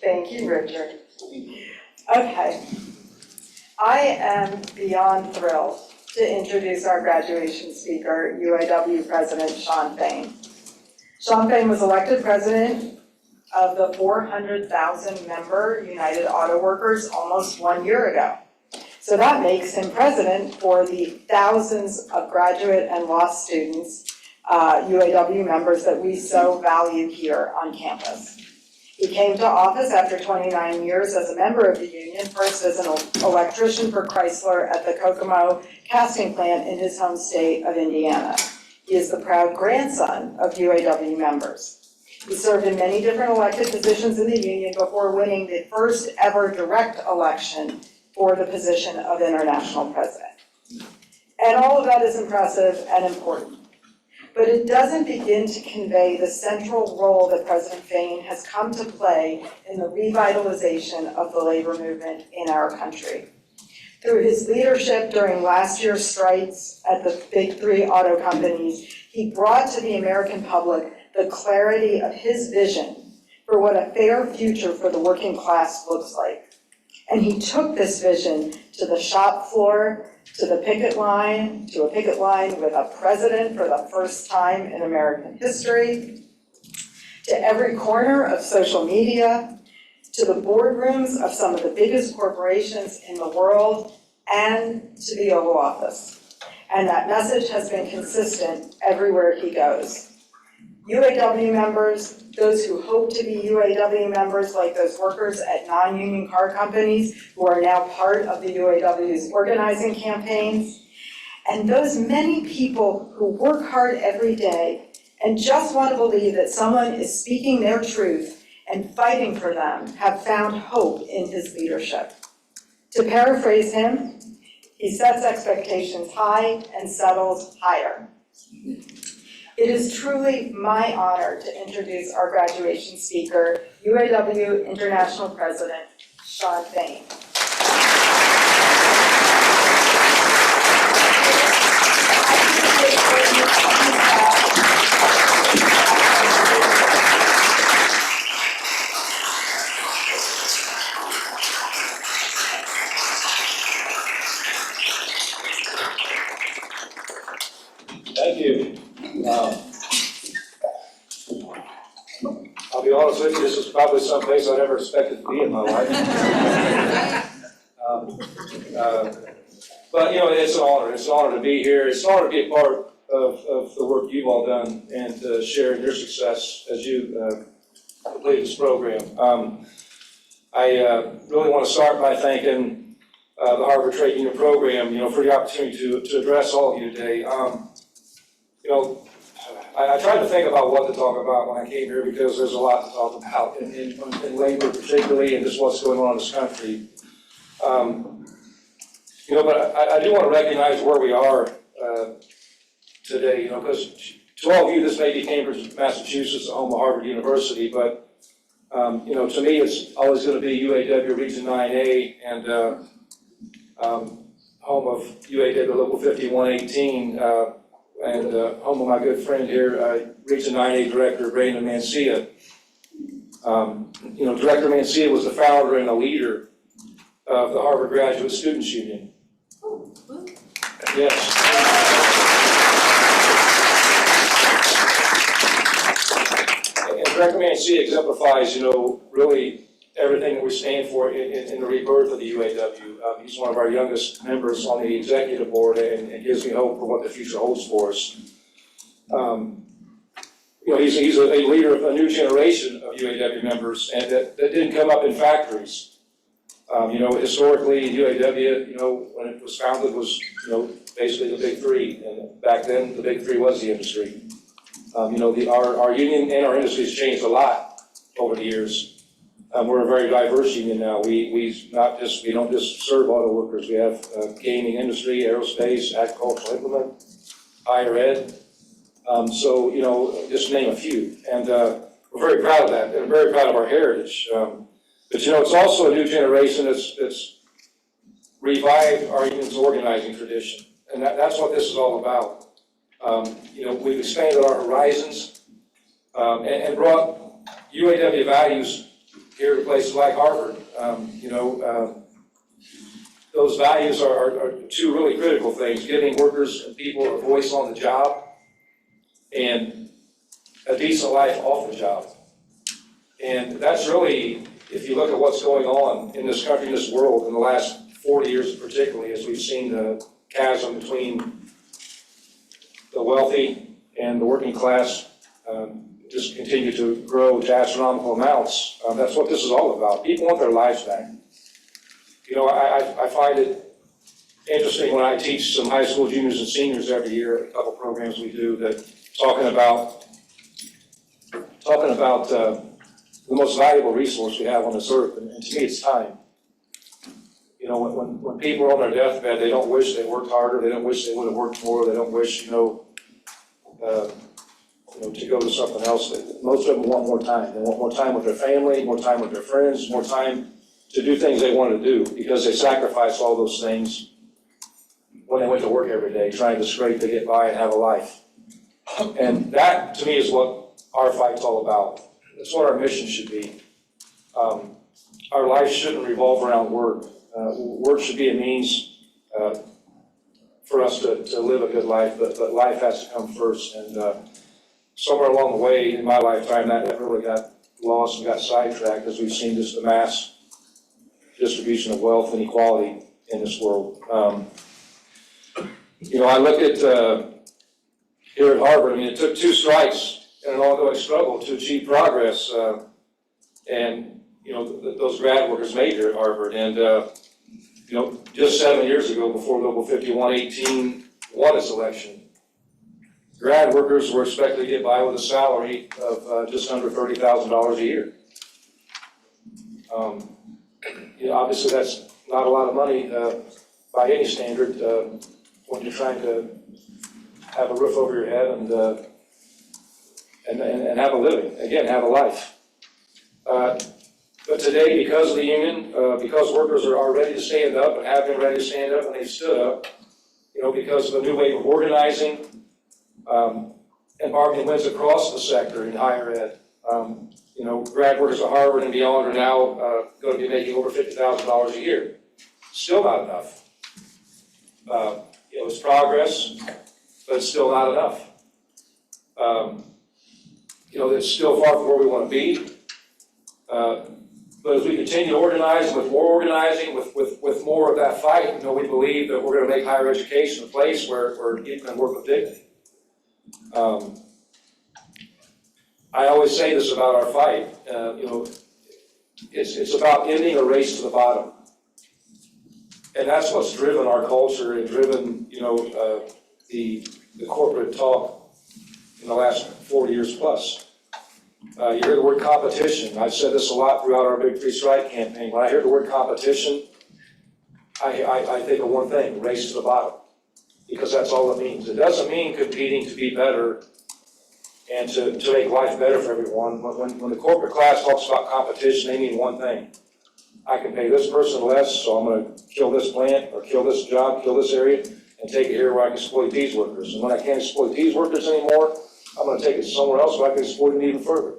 Thank you, Richard. Okay. I am beyond thrilled to introduce our graduation speaker, UAW President Shawn Fain. Shawn Fain was elected president of the 400,000 member United Auto Workers almost 1 year ago. So that makes him president for the thousands of graduate and law students, UAW members that we so value here on campus. He came to office after 29 years as a member of the union, first as an electrician for Chrysler at the Kokomo casting plant in his home state of Indiana. He is the proud grandson of UAW members. He served in many different elected positions in the union before winning the first ever direct election for the position of international president. And all of that is impressive and important. But it doesn't begin to convey the central role that President Fain has come to play in the revitalization of the labor movement in our country. Through his leadership during last year's strikes at the big three auto companies, he brought to the American public the clarity of his vision for what a fair future for the working class looks like. And he took this vision to the shop floor, to the picket line, to a picket line with a president for the first time in American history, to every corner of social media, to the boardrooms of some of the biggest corporations in the world, and to the Oval Office. And that message has been consistent everywhere he goes. UAW members, those who hope to be UAW members, like those workers at non-union car companies who are now part of the UAW's organizing campaigns, and those many people who work hard every day and just want to believe that someone is speaking their truth and fighting for them, have found hope in his leadership. To paraphrase him, he sets expectations high and settles higher. It is truly my honor to introduce our graduation speaker, UAW International President, Shawn Fain. Thank you. I'll be honest with you, this is probably someplace I never expected to be in my life. But, you know, it's an honor. It's an honor to be here. It's an honor to be a part of the work you've all done and to share in your success as you complete this program. I really want to start by thanking the Harvard Trade Union Program, you know, for the opportunity to address all of you today. You know, I tried to think about what to talk about when I came here because there's a lot to talk about in labor particularly and just what's going on in this country. You know, but I do want to recognize where we are today, you know, because to all of you, this may be Cambridge, Massachusetts, the home of Harvard University, but, you know, to me, it's always going to be UAW Region 9A and home of UAW Local 5118, and home of my good friend here, Region 9A Director Brandon Mancia. You know, Director Mancia was the founder and a leader of the Harvard Graduate Students Union. Yes. And Director Mancia exemplifies, you know, really everything that we stand for in the rebirth of the UAW. He's one of our youngest members on the executive board and gives me hope for what the future holds for us. You know, he's a leader of a new generation of UAW members and that didn't come up in factories. You know, historically, UAW, you know, when it was founded was, you know, basically the big three. And back then, the big three was the industry. You know, our union and our industry has changed a lot over the years. We're a very diverse union now. We don't just serve auto workers. We have gaming industry, aerospace, agricultural implement, higher ed. So, you know, just to name a few. And we're very proud of that. And very proud of our heritage. But, you know, it's also a new generation that's revived our union's organizing tradition. And that's what this is all about. You know, we've expanded our horizons and brought UAW values here to places like Harvard. Those values are two really critical things: giving workers and people a voice on the job, and a decent life off the job. And that's really, if you look at what's going on in this country, in this world, in the last 40 years particularly, as we've seen the chasm between the wealthy and the working class just continue to grow to astronomical amounts. That's what this is all about. People want their lives back. I find it interesting when I teach some high school juniors and seniors every year, a couple programs we do, that talking about the most valuable resource we have on this earth, and to me it's time. When people are on their deathbed, they don't wish they worked harder, they don't wish they would have worked more, they don't wish, to go to something else. Most of them want more time. They want more time with their family, more time with their friends, more time to do things they wanted to do, because they sacrificed all those things when they went to work every day, trying to scrape to get by and have a life. And that, to me, is what our fight's all about. That's what our mission should be. Our life shouldn't revolve around work. Work should be a means for us to live a good life, but life has to come first. And somewhere along the way in my lifetime, that really got lost and got sidetracked, as we've seen just the mass distribution of wealth and equality in this world. I look at here at Harvard, it took 2 strikes and an ongoing struggle to achieve progress. Those grad workers made here at Harvard. And, just 7 years ago, before Local 5118 won its election, grad workers were expected to get by with a salary of just under $30,000 a year. Obviously that's not a lot of money by any standard when you're trying to have a roof over your head and have a living, again, have a life. But today, because of the union, because workers are ready to stand up and have been ready to stand up and they've stood up, because of the new wave of organizing and bargaining wins across the sector in higher ed, grad workers at Harvard and beyond are now going to be making over $50,000 a year. Still not enough. It's progress, but it's still not enough. It's still far from where we want to be. But as we continue to organize, with more organizing, with more of that fight, we believe that we're going to make higher education a place where people can work with dignity. I always say this about our fight. It's about ending a race to the bottom. And that's what's driven our culture and driven, the corporate talk in the last 40 years plus. You hear the word competition. I've said this a lot throughout our Big Free Strike campaign. When I hear the word competition, I think of one thing: race to the bottom, because that's all it means. It doesn't mean competing to be better and to make life better for everyone. When the corporate class talks about competition, they mean one thing: I can pay this person less, so I'm going to kill this plant or kill this job, kill this area, and take it here where I can exploit these workers. And when I can't exploit these workers anymore, I'm going to take it somewhere else where I can exploit it even further.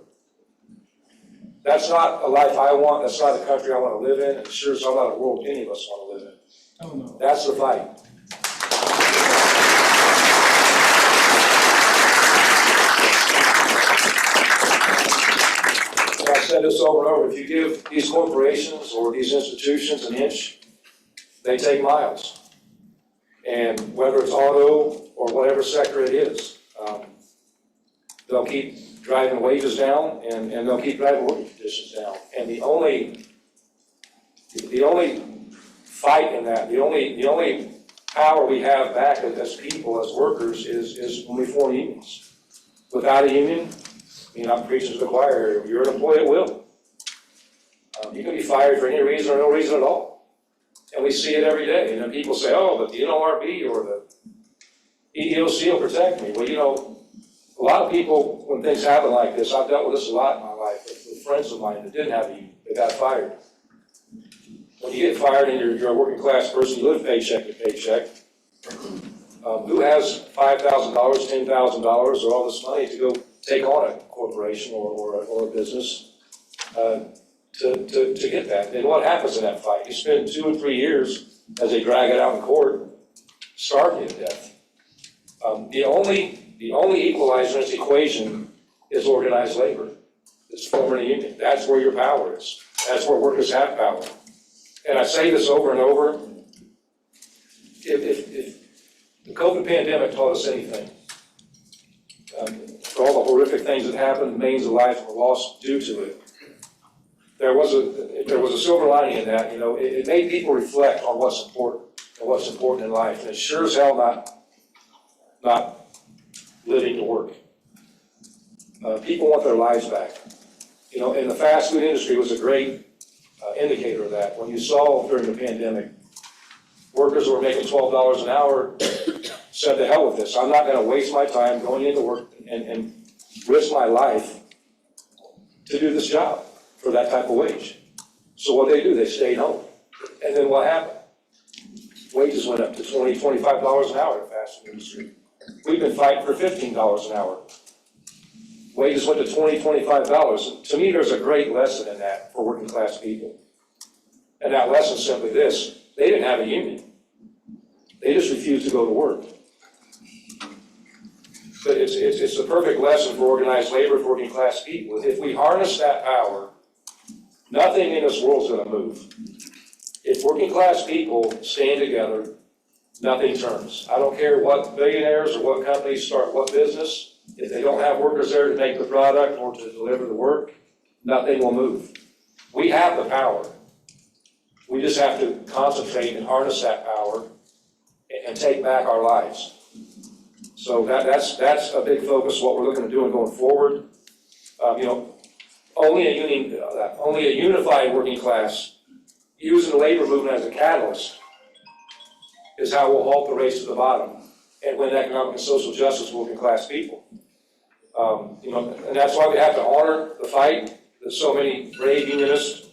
That's not a life I want. That's not a country I want to live in. And sure as I'm not a world any of us want to live in. Oh, no. That's the fight. And I've said this over and over. If you give these corporations or these institutions an inch, they take miles. And whether it's auto or whatever sector it is, they'll keep driving wages down, and they'll keep driving working conditions down. And the only fight in that, the only power we have back as people, as workers, is when we form unions. Without a union, I'm preaching to the choir here. You're an employee at will. You can be fired for any reason or no reason at all. And we see it every day. And then people say, oh, but the NLRB or the EEOC will protect me. Well, a lot of people, when things happen like this, I've dealt with this a lot in my life with friends of mine that didn't have a union, they got fired. When you get fired and you're a working class person, you live paycheck to paycheck. Who has $5,000, $10,000, or all this money to go take on a corporation or a business? to get that. And what happens in that fight? You spend 2 or 3 years as they drag it out in court, starving to death. The only equalizer in this equation is organized labor. It's forming a union. That's where your power is. That's where workers have power. And I say this over and over. If the COVID pandemic taught us anything, for all the horrific things that happened, millions of lives were lost due to it, there was a silver lining in that. It made people reflect on what's important and what's important in life. And it's sure as hell not living to work. People want their lives back. And the fast food industry was a great indicator of that. When you saw during the pandemic, workers who were making $12 an hour said, to hell with this. I'm not going to waste my time going into work and risk my life to do this job for that type of wage. So what they do, they stayed home. And then what happened? Wages went up to $20, $25 an hour in the fast food industry. We've been fighting for $15 an hour. Wages went to $20, $25. To me, there's a great lesson in that for working class people. And that lesson is simply this. They didn't have a union. They just refused to go to work. But it's the perfect lesson for organized labor, for working class people. If we harness that power, nothing in this world is going to move. If working class people stand together, nothing turns. I don't care what billionaires or what companies start what business. If they don't have workers there to make the product or to deliver the work, nothing will move. We have the power. We just have to concentrate and harness that power and take back our lives. So that's a big focus of what we're looking to do and going forward. Only a unified working class using the labor movement as a catalyst is how we'll halt the race to the bottom and win economic and social justice for working class people. And that's why we have to honor the fight that so many brave unionists,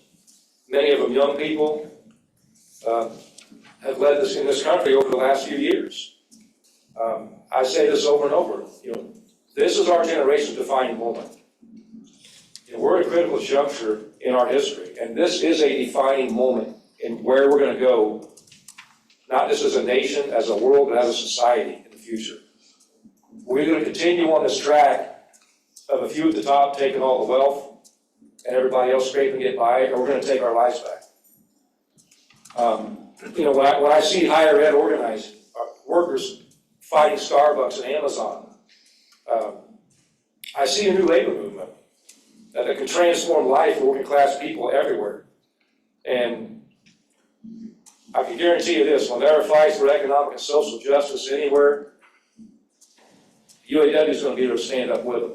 many of them young people, have led this in this country over the last few years. I say this over and over. This is our generation's defining moment. We're at a critical juncture in our history, and this is a defining moment in where we're going to go, not just as a nation, as a world, but as a society in the future. We're going to continue on this track of a few at the top taking all the wealth and everybody else scraping it by, or we're going to take our lives back. When I see higher ed organizing, workers fighting Starbucks and Amazon, I see a new labor movement that can transform life for working class people everywhere. And I can guarantee you this, when there are fights for economic and social justice anywhere, UAW is going to be able to stand up with them.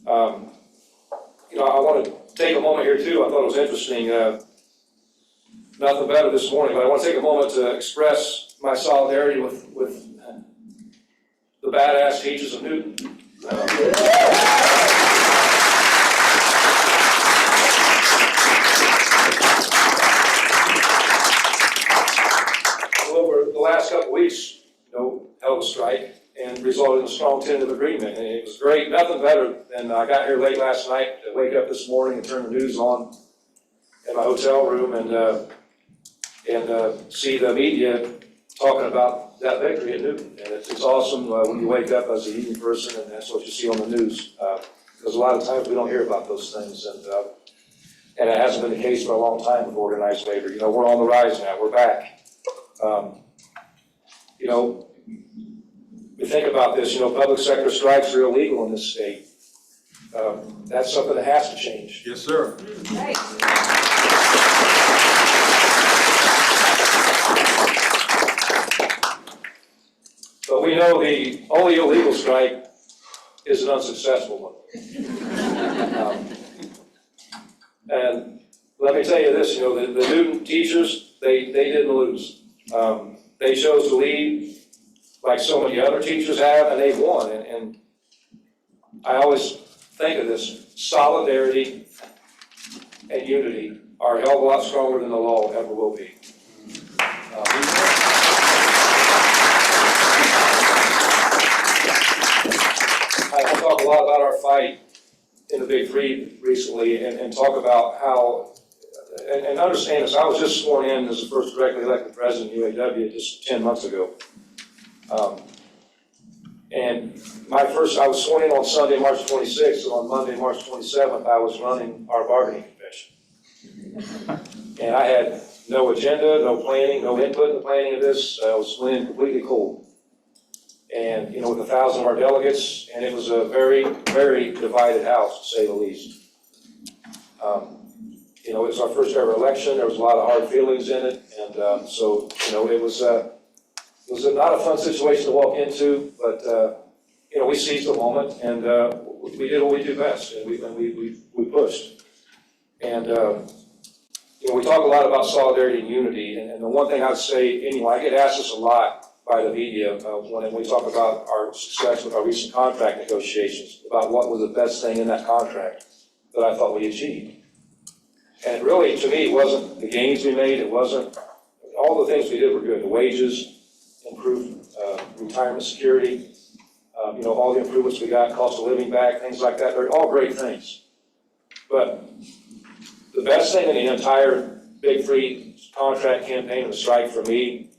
I want to take a moment here too. I thought it was interesting. Nothing better this morning, but I want to take a moment to express my solidarity with the badass teachers of Newton. Over the last couple of weeks, held a strike and resulted in a strong tentative agreement. And it was great. Nothing better than I got here late last night to wake up this morning and turn the news on in my hotel room and see the media talking about that victory at Newton. And it's awesome when you wake up as a union person and that's what you see on the news. Because a lot of times we don't hear about those things. And it hasn't been the case for a long time with organized labor. We're on the rise now. We're back. We think about this, public sector strikes are illegal in this state. That's something that has to change. Yes, sir. Right. But we know the only illegal strike is an unsuccessful one. And let me tell you this, the Newton teachers, they didn't lose. They chose to lead like so many other teachers have, and they've won. And I always think of this, solidarity and unity are a hell of a lot stronger than the law ever will be. I talk a lot about our fight in the Big Three recently and talk about how, and understand this, I was just sworn in as the first directly elected president of UAW just 10 months ago. And I was sworn in on Sunday, March 26th, and on Monday, March 27th, I was running our bargaining convention. And I had no agenda, no planning, no input in the planning of this. I was sworn in completely cold. And, with 1,000 of our delegates, and it was a very, very divided house, to say the least. It was our first ever election. There was a lot of hard feelings in it. And so, it was not a fun situation to walk into, but, we seized the moment and we did what we do best, and we pushed. And, we talk a lot about solidarity and unity, and the one thing I'd say, anyway, I get asked this a lot by the media when we talk about our success with our recent contract negotiations, about what was the best thing in that contract that I thought we achieved. And really, to me, it wasn't the gains we made, it wasn't, all the things we did were good, the wages, improved retirement security, all the improvements we got, cost of living back, things like that, they're all great things. But the best thing in the entire Big Three contract campaign and the strike for me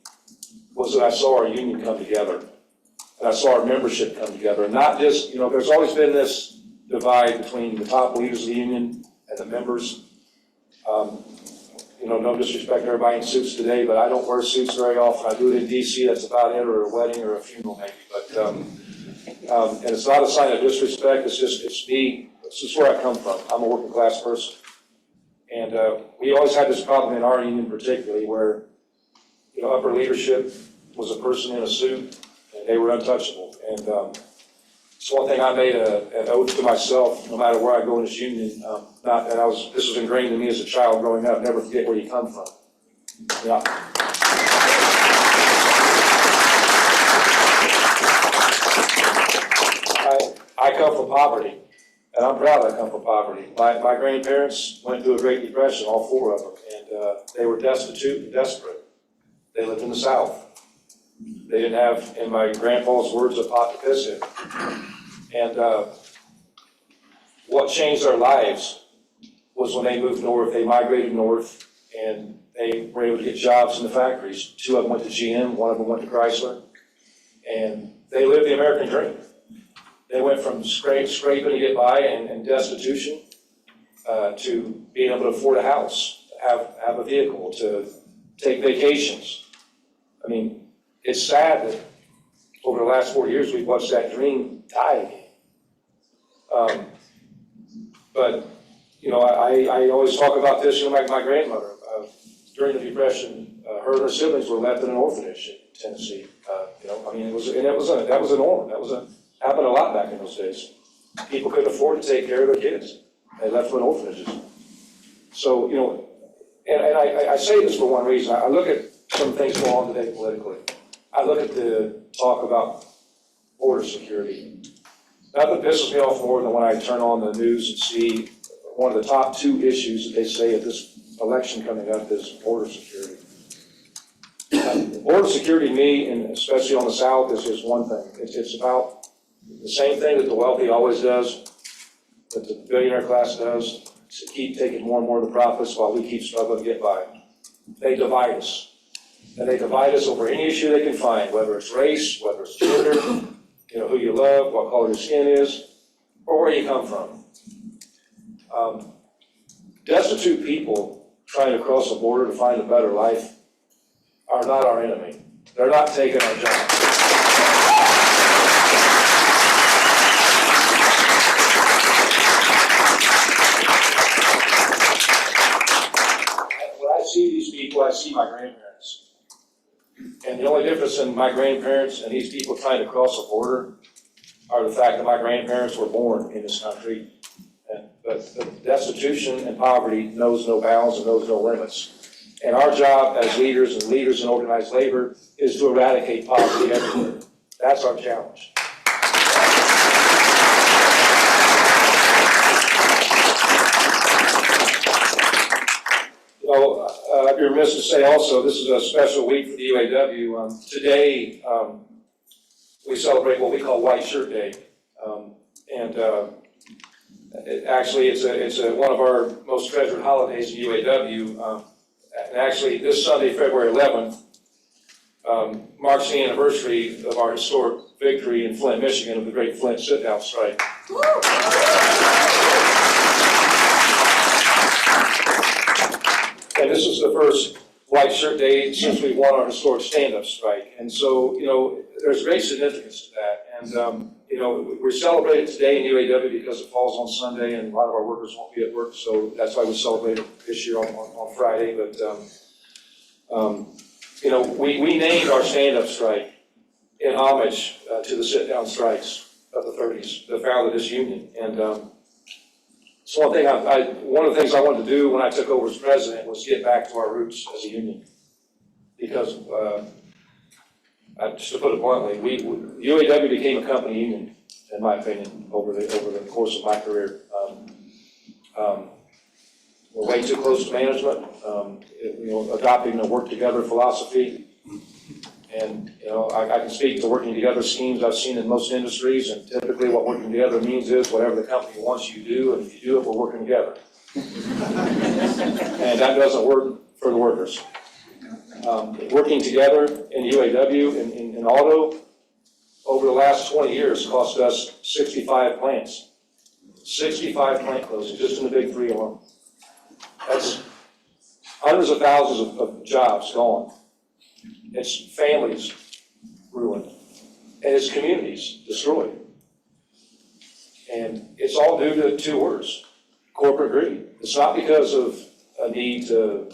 was that I saw our union come together. And I saw our membership come together. And not just, there's always been this divide between the top leaders of the union and the members. No disrespect to everybody in suits today, but I don't wear suits very often. I do it in DC, that's about it, or a wedding or a funeral maybe. But, and it's not a sign of disrespect, it's me, it's just where I come from. I'm a working class person. And we always had this problem in our union particularly where, upper leadership was a person in a suit and they were untouchable. And it's one thing I made an oath to myself, no matter where I go in this union, this was ingrained in me as a child growing up, never forget where you come from. Yeah. I come from poverty, and I'm proud I come from poverty. My grandparents went through a Great Depression, all four of them, and they were destitute and desperate. They lived in the South. They didn't have, in my grandpa's words, a pot to piss in. And what changed their lives was when they moved north, they migrated north, and they were able to get jobs in the factories. Two of them went to GM, one of them went to Chrysler, and they lived the American dream. They went from scraping to get by and destitution to being able to afford a house, to have a vehicle, to take vacations. I mean, it's sad that over the last 4 years we've watched that dream die again. But I always talk about this. My grandmother during the Depression, her and her siblings were left in an orphanage in Tennessee. That was a norm. Happened a lot back in those days. People couldn't afford to take care of their kids. They left them in orphanages. So, and I say this for one reason. I look at some things going on today politically. I look at the talk about border security. Nothing pisses me off more than when I turn on the news and see one of the top two issues that they say at this election coming up is border security. Border security to me, and especially on the South, is just one thing. It's about the same thing that the wealthy always does, that the billionaire class does, to keep taking more and more of the profits while we keep struggling to get by. They divide us. And they divide us over any issue they can find, whether it's race, whether it's gender, who you love, what color your skin is, or where you come from. Destitute people trying to cross the border to find a better life are not our enemy. They're not taking our job. When I see these people, I see my grandparents. And the only difference in my grandparents and these people trying to cross the border are the fact that my grandparents were born in this country. But destitution and poverty knows no bounds and knows no limits. And our job as leaders and leaders in organized labor is to eradicate poverty everywhere. That's our challenge. I'd be remiss to say also, this is a special week for the UAW. Today, we celebrate what we call White Shirt Day. It's one of our most treasured holidays in UAW. And actually, this Sunday, February 11th, marks the anniversary of our historic victory in Flint, Michigan, of the Great Flint Sit-Down Strike. And this is the first white shirt day since we won our historic stand-up strike. And so, there's great significance to that. And, we're celebrating today in UAW because it falls on Sunday and a lot of our workers won't be at work. So that's why we celebrated this year on Friday. But, we named our stand-up strike in homage to the sit-down strikes of the 30s that founded this union. And so one of the things I wanted to do when I took over as president was get back to our roots as a union. Because, just to put it bluntly, UAW became a company union, in my opinion, over the course of my career. We're way too close to management, adopting a work-together philosophy. And, I can speak to working together schemes I've seen in most industries, and typically what working together means is whatever the company wants you to do, and if you do it, we're working together. And that doesn't work for the workers. Working together in UAW, in auto, over the last 20 years cost us 65 plants. 65 plant closings, just in the big three alone. That's hundreds of thousands of jobs gone. It's families ruined, and it's communities destroyed. And it's all due to two words: corporate greed. It's not because of a need to,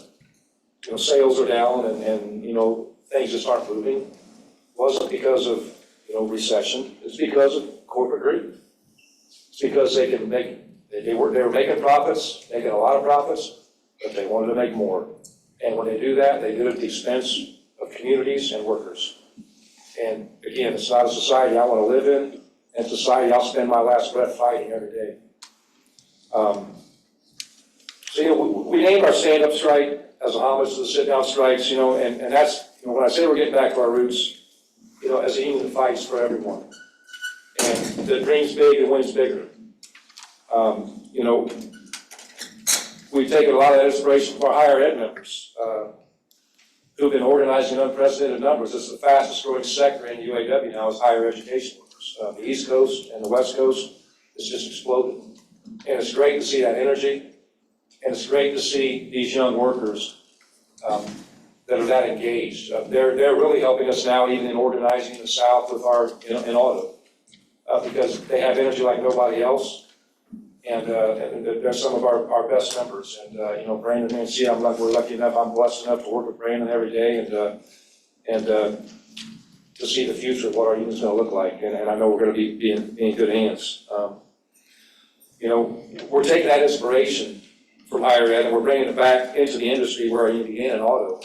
sales are down and things just aren't moving. It wasn't because of, recession. It's because of corporate greed. It's because they were making profits, making a lot of profits, but they wanted to make more. And when they do that, they do it at the expense of communities and workers. And again, it's not a society I want to live in, and society I'll spend my last breath fighting every day. We named our stand-up strike as a homage to the sit-down strikes, and that's, when I say we're getting back to our roots, as a union that fights for everyone. And that dreams big and wins bigger. We've taken a lot of inspiration from our higher ed members, who've been organizing unprecedented numbers. This is the fastest growing sector in UAW now is higher education workers. The East Coast and the West Coast is just exploded. And it's great to see that energy. And it's great to see these young workers that are that engaged. They're really helping us now, even in organizing in the South with our in auto, because they have energy like nobody else. And they're some of our best members. And Brandon and C, we're lucky enough, I'm blessed enough to work with Brandon every day and to see the future of what our union's going to look like. And I know we're going to be in good hands. We're taking that inspiration from higher ed, and we're bringing it back into the industry where our union began in auto.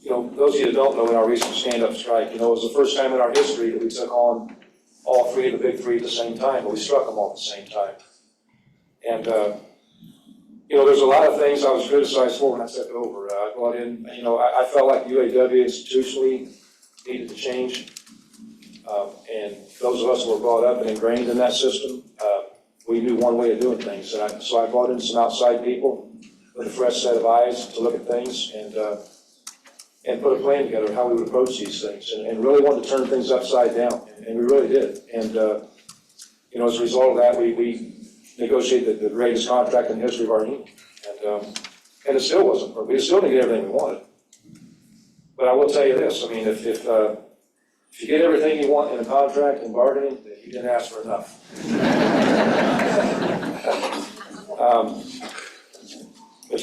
And those of you that don't know, in our recent stand-up strike, it was the first time in our history that we took on all three of the big three at the same time, but we struck them all at the same time. And there's a lot of things I was criticized for when I took over. I brought in, I felt like UAW institutionally needed to change, and those of us who were brought up and ingrained in that system, we knew one way of doing things. And so I brought in some outside people with a fresh set of eyes to look at things and put a plan together of how we would approach these things, and really wanted to turn things upside down, and we really did. And as a result of that, we negotiated the greatest contract in the history of our union, and it still wasn't perfect. We still didn't get everything we wanted. But I will tell you this: I mean, if you get everything you want in a contract and bargaining, then you didn't ask for enough.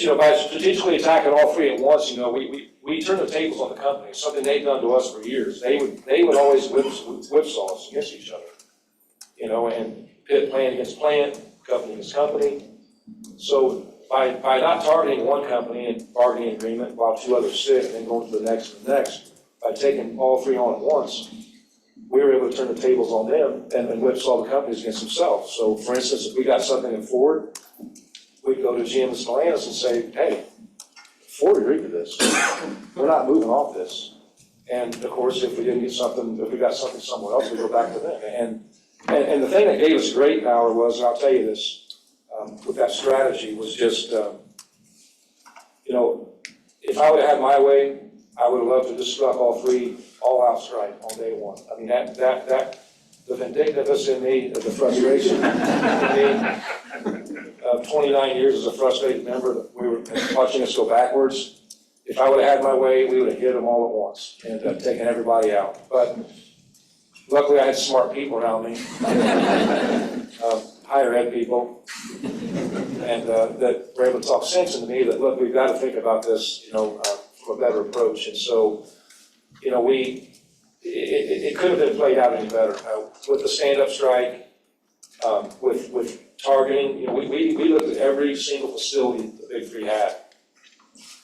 But by strategically attacking all three at once, we turned the tables on the company, something they've done to us for years. They would always whipsaw us against each other, and pit plan against plant, company against company. So by not targeting one company and bargaining agreement while two others sit and then going to the next and the next, by taking all three on at once, we were able to turn the tables on them and whipsaw the companies against themselves. So for instance, if we got something in Ford, we'd go to GM and Stellantis and say, hey, Ford agreed to this. We're not moving off this. And of course, if we got something somewhere else, we go back to them. And And the thing that gave us great power was, and I'll tell you this, with that strategy was just, if I would have had my way, I would have loved to just struck all out strike on day one. I mean, the vindictiveness in me, the frustration in me, of 29 years as a frustrated member, that we were watching us go backwards. If I would have had my way, we would have hit them all at once and taken everybody out. But luckily, I had smart people around me, higher ed people, and that were able to talk sense into me that, look, we've got to think about this, from a better approach. And so, it could have been played out any better. With the stand-up strike, with targeting, we looked at every single facility the Big Three had,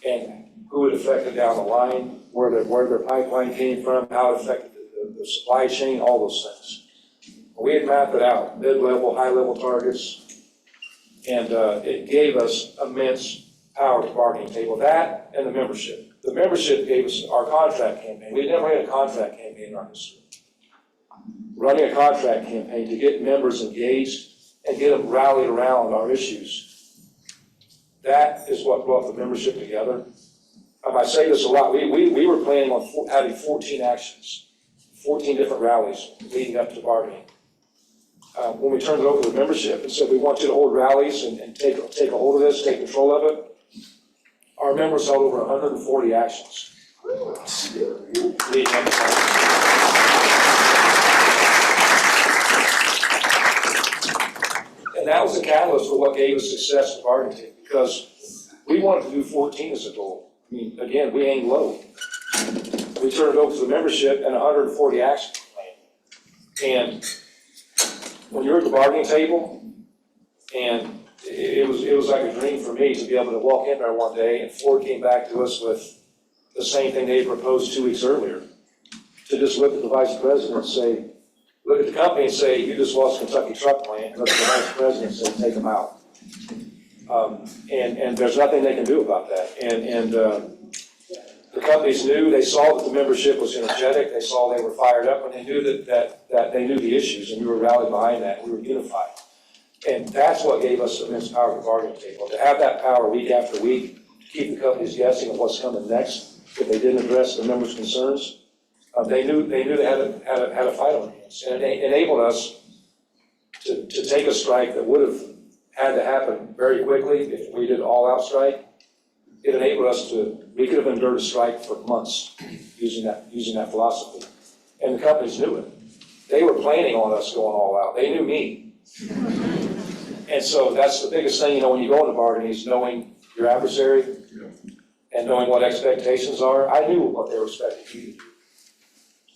and who it affected down the line, where their pipeline came from, how it affected the supply chain, all those things. We had mapped it out, mid-level, high-level targets, and it gave us immense power to bargaining table. That and the membership. The membership gave us our contract campaign. We never had a contract campaign in our history. Running a contract campaign to get members engaged and get them rallied around our issues. That is what brought the membership together. I say this a lot. We were planning on having 14 actions, 14 different rallies leading up to bargaining. When we turned it over to the membership and said, we want you to hold rallies and take a hold of this, take control of it, our members held over 140 actions leading up to And that was the catalyst for what gave us success with bargaining, because we wanted to do 14 as a goal. I mean, again, we aimed low. We turned it over to the membership and 140 actions plan. And when you're at the bargaining table, and it was like a dream for me to be able to walk in there one day and Ford came back to us with the same thing they proposed 2 weeks earlier. To just look at the vice president and say, look at the company and say, you just lost Kentucky truck plant. Look at the vice president and say, take them out. And there's nothing they can do about that. And the companies knew, they saw that the membership was energetic, they saw they were fired up, and they knew that they knew the issues, and we were rallied behind that, and we were unified. And that's what gave us immense power at the bargaining table. To have that power week after week, to keep the companies guessing of what's coming next, if they didn't address the members' concerns, they knew they had a fight on their hands. And it enabled us to take a strike that would have had to happen very quickly if we did an all-out strike. It enabled us we could have endured a strike for months using that philosophy. And the companies knew it. They were planning on us going all out. They knew me. And so that's the biggest thing, when you go into bargaining, is knowing your adversary and knowing what expectations are. I knew what they were expecting me to do.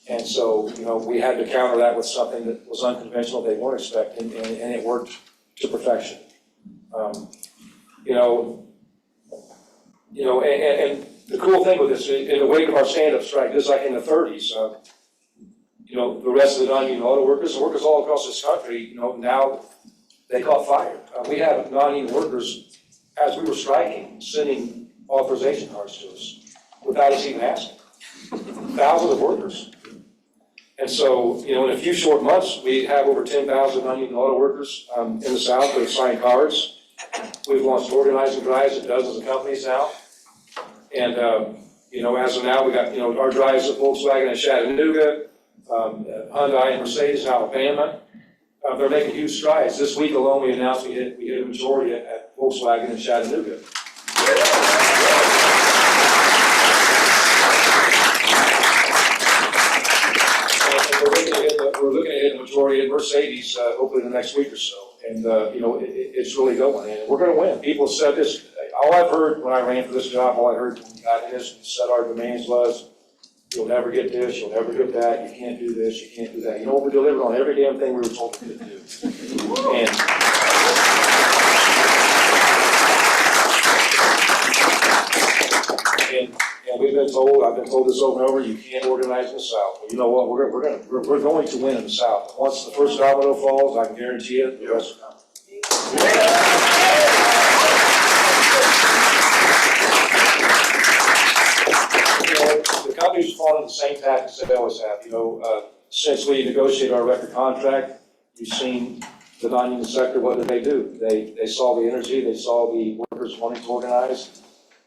And so, we had to counter that with something that was unconventional they weren't expecting, and it worked to perfection. And the cool thing with this, in the wake of our stand-up strike, just like in the 30s, the rest of the non-union auto workers and workers all across this country, now they caught fire. We had non-union workers, as we were striking, sending authorization cards to us without us even asking. Thousands of workers. And so, in a few short months, we have over 10,000 non-union auto workers in the South that have signed cards. We've launched organizing drives at dozens of companies now. And, as of now, we got, our drives at Volkswagen in Chattanooga, Hyundai and Mercedes in Alabama. They're making huge strides. This week alone, we announced we hit a majority at Volkswagen in Chattanooga. We're looking at a majority at Mercedes, hopefully in the next week or so. And, it's really going. And we're going to win. People said this. All I've heard when I ran for this job, all I heard when we got in this and said our demands was, you'll never get this, you'll never get that, you can't do this, you can't do that. We delivered on every damn thing we were told we could do. And we've been told, I've been told this over and over, you can't organize in the South. But you know what, we're going to win in the South. Once the first domino falls, I can guarantee you the rest will come. The companies follow the same tactics they always have. Since we negotiated our record contract, You've seen the non-union sector, what did they do? They saw the energy, they saw the workers wanting to organize,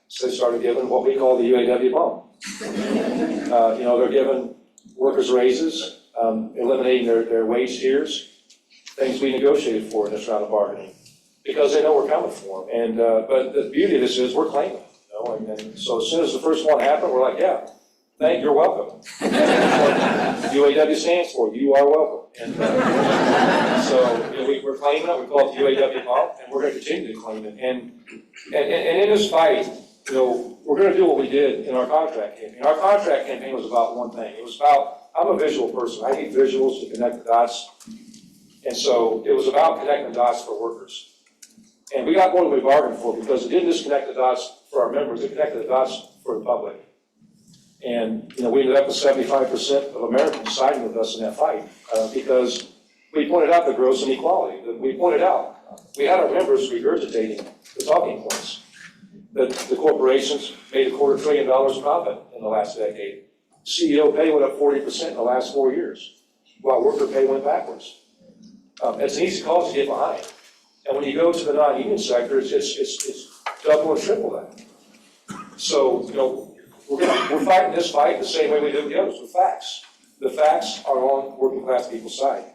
so they started giving what we call the UAW bump. They're giving workers raises, eliminating their wage tiers, things we negotiated for in this round of bargaining, because they know we're coming for them. And but the beauty of this is we're claiming, and so as soon as the first one happened, we're like, yeah, you're welcome. UAW stands for you are welcome. And so we're claiming it. We call it the UAW bump, and we're going to continue to claim it. And in this fight, we're going to do what we did in our contract campaign. Our contract campaign was about one thing. It was about, I'm a visual person. I need visuals to connect the dots. And so it was about connecting the dots for workers. And we got more than we bargained for, because it didn't just connect the dots for our members, it connected the dots for the public. And we ended up with 75% of Americans siding with us in that fight, because we pointed out the gross inequality. We pointed out, we had our members regurgitating the talking points. That the corporations made $250 billion profit in the last decade. CEO pay went up 40% in the last 4 years, while worker pay went backwards. It's an easy cause to get behind. And when you go to the non-union sector, it's double or triple that. So, we're fighting this fight the same way we do the others, with facts. The facts are on working class people's side.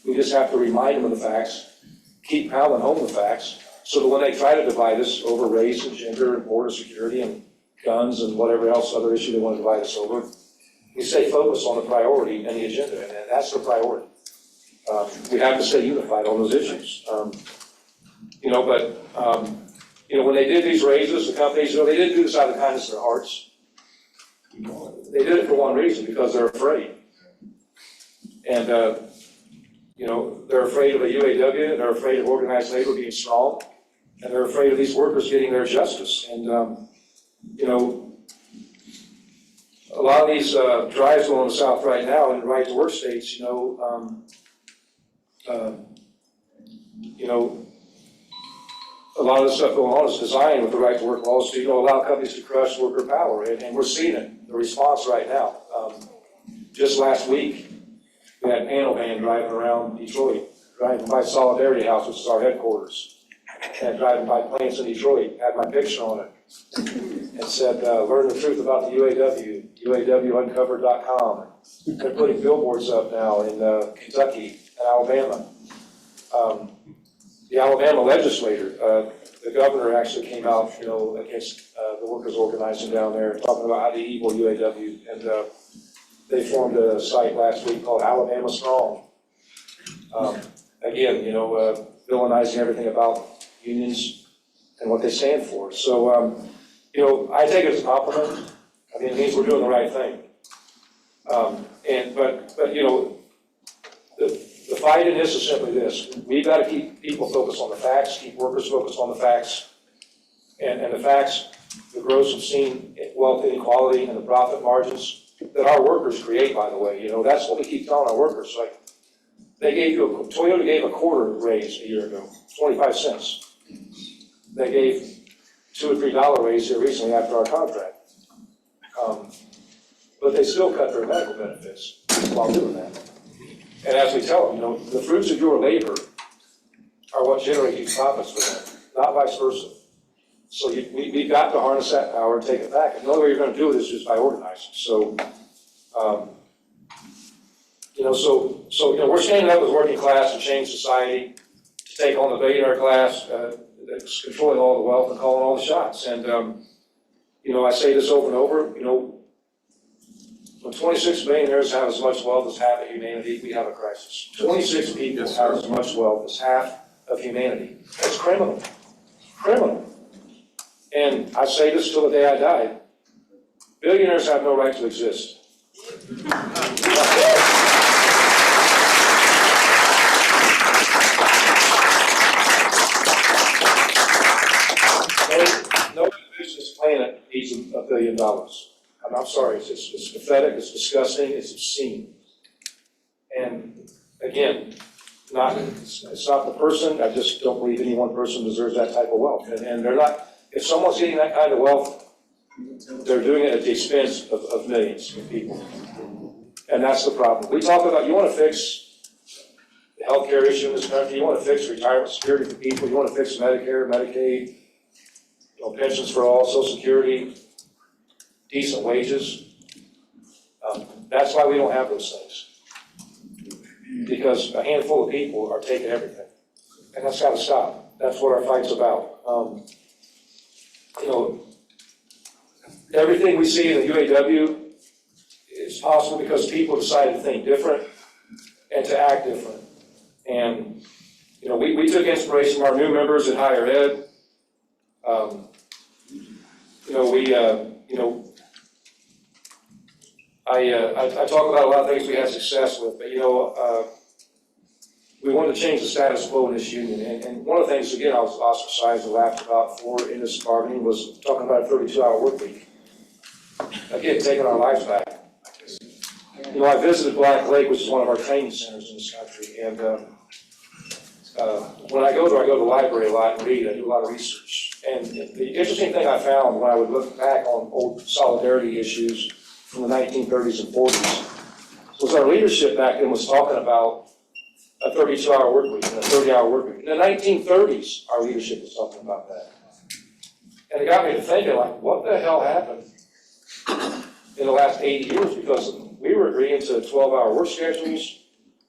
We just have to remind them of the facts, keep pounding home the facts, so that when they try to divide us over race and gender and border security and guns and whatever else other issue they want to divide us over, we stay focused on the priority and the agenda, and that's the priority. We have to stay unified on those issues. When they did these raises, the companies, they didn't do this out of the kindness of their hearts. They did it for one reason, because they're afraid. And, they're afraid of a UAW, and they're afraid of organized labor being strong, and they're afraid of these workers getting their justice. And, a lot of these drives going in the South right now in right-to-work states, a lot of the stuff going on is designed with the right-to-work laws to, allow companies to crush worker power, and we're seeing it, the response right now. Just last week, we had a panel van driving around Detroit, driving by Solidarity House, which is our headquarters, and driving by plants in Detroit, had my picture on it, and said, learn the truth about the UAW, UAWuncovered.com. They're putting billboards up now in Kentucky and Alabama. The Alabama legislator, the governor actually came out, against the workers organizing down there, talking about the evil UAW, and they formed a site last week called Alabama Strong. Again, villainizing everything about unions and what they stand for. So, I take it as a compliment. I mean, it means we're doing the right thing. The fight in this is simply this. We've got to keep people focused on the facts, keep workers focused on the facts. And the facts, the gross obscene wealth inequality and the profit margins that our workers create, by the way. That's what we keep telling our workers. Like, Toyota gave a quarter raise a year ago, 25 cents. They gave $2 or $3 raise here recently after our contract. But they still cut their medical benefits while doing that. And as we tell them, the fruits of your labor are what generate these profits for them, not vice versa. So we've got to harness that power and take it back. And the only way you're going to do it is just by organizing. So, we're standing up with working class to change society, to take on the billionaire class that's controlling all the wealth and calling all the shots. And, I say this over and over, when 26 billionaires have as much wealth as half of humanity, we have a crisis. 26 people have as much wealth as half of humanity. That's criminal. Criminal. And I say this till the day I die. Billionaires have no right to exist. No individual planet needs $1 billion. I'm sorry, it's pathetic, it's disgusting, it's obscene. And again, it's not the person. I just don't believe any one person deserves that type of wealth. And they're not, if someone's getting that kind of wealth, they're doing it at the expense of millions of people. And that's the problem. We talk about, you want to fix the healthcare issue in this country. You want to fix retirement security for people. You want to fix Medicare, Medicaid, pensions for all, Social Security, decent wages. That's why we don't have those things. Because a handful of people are taking everything. And that's got to stop. That's what our fight's about. Everything we see in the UAW is possible because people decide to think different and to act different. And, we took inspiration from our new members in higher ed. I talk about a lot of things we had success with, but we wanted to change the status quo in this union. And one of the things, again, I was ostracized and laughed about for in this bargaining was talking about a 32-hour work week. Again, taking our lives back. I visited Black Lake, which is one of our training centers in this country, and when I go to the library a lot and read. I do a lot of research. And the interesting thing I found when I would look back on old solidarity issues from the 1930s and 40s was our leadership back then was talking about a 32-hour work week and a 30-hour work week. In the 1930s, our leadership was talking about that. And it got me to thinking, like, what the hell happened in the last 80 years? Because we were agreeing to 12-hour work schedules,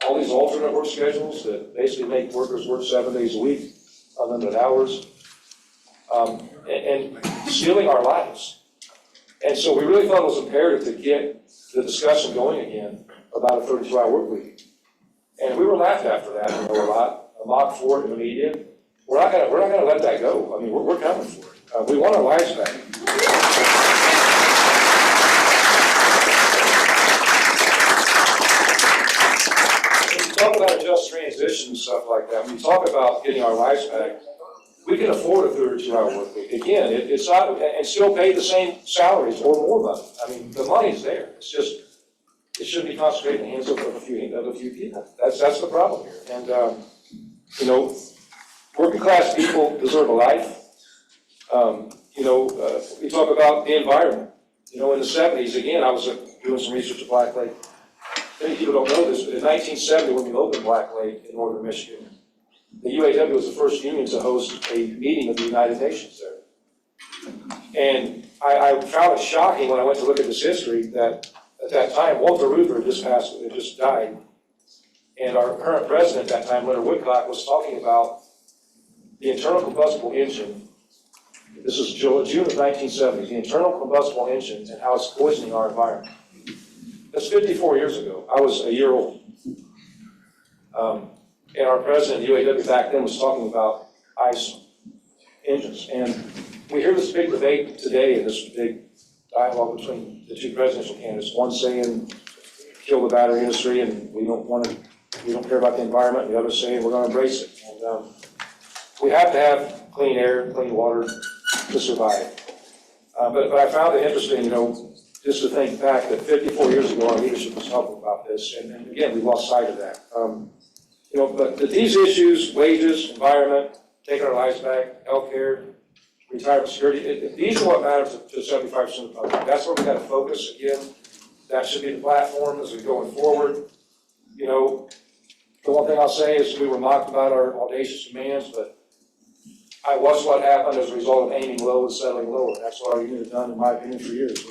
all these alternate work schedules that basically make workers work 7 days a week, unlimited hours, and stealing our lives. And so we really thought it was imperative to get the discussion going again about a 32-hour work week. And we were laughed after that, a lot, mocked for it in the media. We're not gonna let that go. I mean, we're coming for it. We want our lives back. When you talk about a just transition and stuff like that, when you talk about getting our lives back, we can afford a 32-hour work week. Again, it's not, and still pay the same salaries or more money. I mean, the money's there. It's just, it shouldn't be concentrated in the hands of a few people. That's the problem here. And, working class people deserve a life. We talk about the environment. In the 70s, again, I was doing some research at Black Lake. Many people don't know this, but in 1970, when we opened Black Lake in northern Michigan, the UAW was the first union to host a meeting of the United Nations there. And I found it shocking when I went to look at this history that at that time, Walter Reuther had just died. And our current president at that time, Leonard Woodcock, was talking about the internal combustible engine. This is June of 1970, the internal combustible engine and how it's poisoning our environment. That's 54 years ago. I was a year old. And our president of the UAW back then was talking about ICE engines. And we hear this big debate today and this big dialogue between the two presidential candidates. One saying, kill the battery industry and we don't care about the environment. And the other saying, we're going to embrace it. And we have to have clean air, clean water to survive. But I found it interesting, just to think back that 54 years ago, our leadership was talking about this. And again, we lost sight of that. But these issues, wages, environment, taking our lives back, healthcare, retirement security, these are what matter to 75% of the public. That's where we got to focus again. That should be the platform as we're going forward. The one thing I'll say is we were mocked about our audacious demands, but I watched what happened as a result of aiming low and settling lower. That's what our union has done, in my opinion, for years.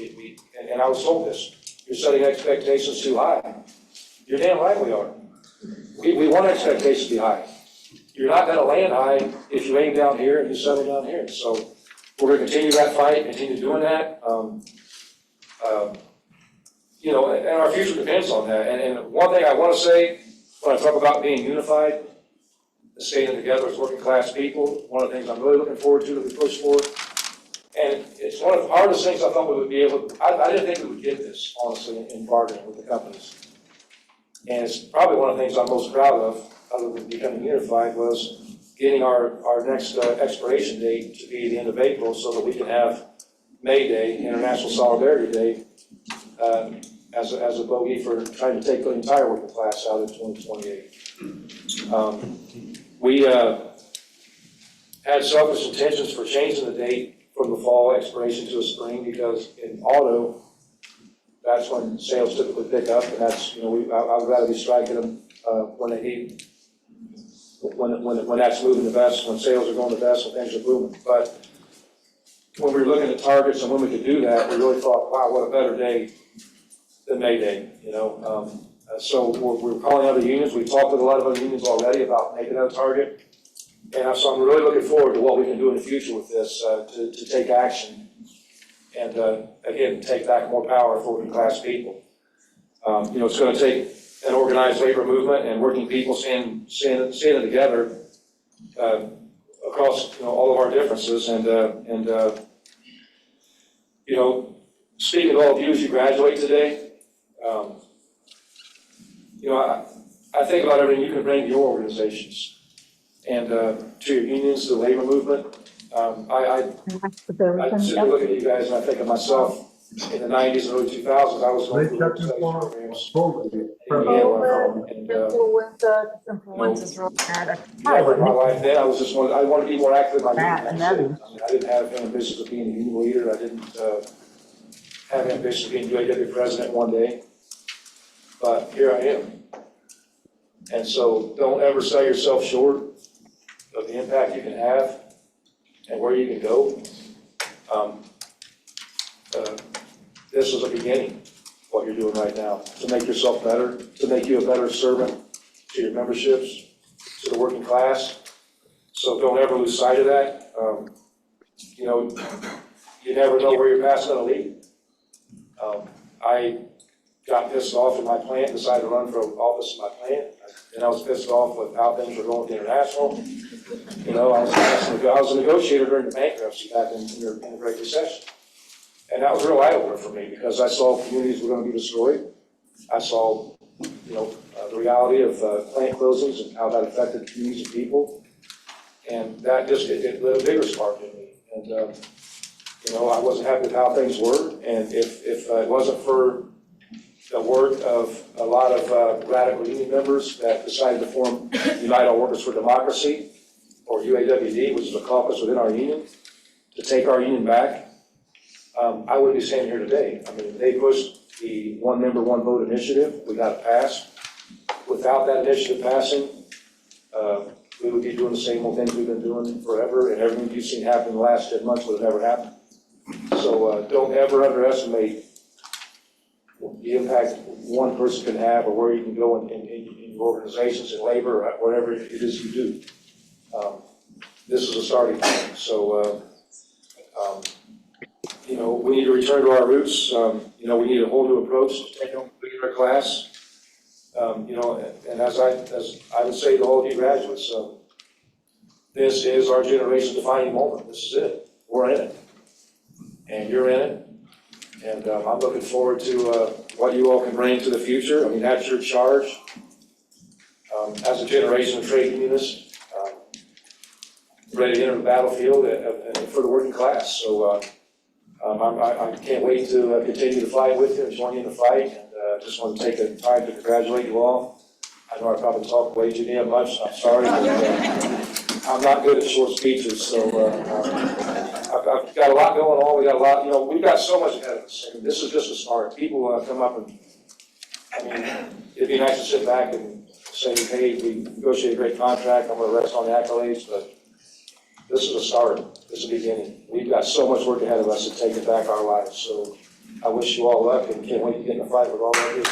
And I was told this: you're setting expectations too high. You're damn right we are. We want expectations to be high. You're not going to land high if you aim down here and you settle down here. So we're going to continue that fight, continue doing that. And our future depends on that. And one thing I want to say when I talk about being unified, and staying together as working class people, one of the things I'm really looking forward to that we push for. And it's one of the hardest things I thought we would be able to, I didn't think we would get this, honestly, in bargaining with the companies. And it's probably one of the things I'm most proud of, other than becoming unified, was getting our next expiration date to be the end of April so that we can have May Day, International Solidarity Day, as a bogey for trying to take the entire working class out in 2028. We had selfish intentions for changing the date from the fall expiration to a spring because in auto, that's when sales typically pick up, and that's, I would rather be striking them when they need when that's moving the best, when sales are going the best, when things are booming. But when we were looking at targets and when we could do that, we really thought, wow, what a better day than May Day, you know. So we're calling other unions. We've talked with a lot of other unions already about making that a target. And so I'm really looking forward to what we can do in the future with this, to take action and, again, take back more power for working class people. You know, it's going to take an organized labor movement and working people standing together across, you know, all of our differences. And you know, speaking to all of you as you graduate today, you know, I think about everything you can bring to your organizations and to your unions, to the labor movement. I sit and look at you guys and I think of myself in the 90s and early 2000s. I was going through studies programs in Indiana where I'm from. And, influences really bad. my life then, I wanted to be more active in my union. I didn't have ambitions of being a union leader. I didn't have ambitions of being UAW president one day. But here I am. And so don't ever sell yourself short of the impact you can have and where you can go. This is a beginning, what you're doing right now, to make yourself better, to make you a better servant to your memberships, to the working class. So don't ever lose sight of that. You know, you never know where your path's going to lead. I got pissed off in my plant, decided to run for office in my plant, and I was pissed off with how things were going with the international. You know, I was a negotiator during the bankruptcy back in the Great Recession. And that was a real eye-opener for me because I saw communities were going to be destroyed. I saw, you know, the reality of plant closings and how that affected communities and people. And that just, it lit a bigger spark in me. And, you know, I wasn't happy with how things were. And if it wasn't for the work of a lot of radical union members that decided to form Unite All Workers for Democracy, or UAWD, which is a caucus within our union, to take our union back, I wouldn't be standing here today. I mean, they pushed the one member, one vote initiative. We got it passed. Without that initiative passing, we would be doing the same old things we've been doing forever, and everything you've seen happen in the last 10 months would have never happened. So don't ever underestimate the impact one person can have or where you can go in your organizations, in labor, or whatever it is you do. This is a starting point. So, you know, we need to return to our roots. You know, we need a whole new approach to take on the beginner class. You know, and as I would say to all of you graduates, this is our generation's defining moment. This is it. We're in it. And you're in it. And I'm looking forward to what you all can bring to the future. I mean, that's your charge as a generation of trade unionists, ready to enter the battlefield for the working class. So I can't wait to continue to fight with you and join you in the fight. And just want to take the time to congratulate you all. I know I probably talked way too damn much. I'm sorry, but I'm not good at short speeches. So I've got a lot going on. We got a lot, you know, we've got so much ahead of us. I mean, this is just a start. People come up and, I mean, it'd be nice to sit back and say, hey, we negotiated a great contract. I'm going to rest on the accolades, but this is a start. This is a beginning. We've got so much work ahead of us to take it back our lives. So I wish you all luck and can't wait to get in the fight with all of you.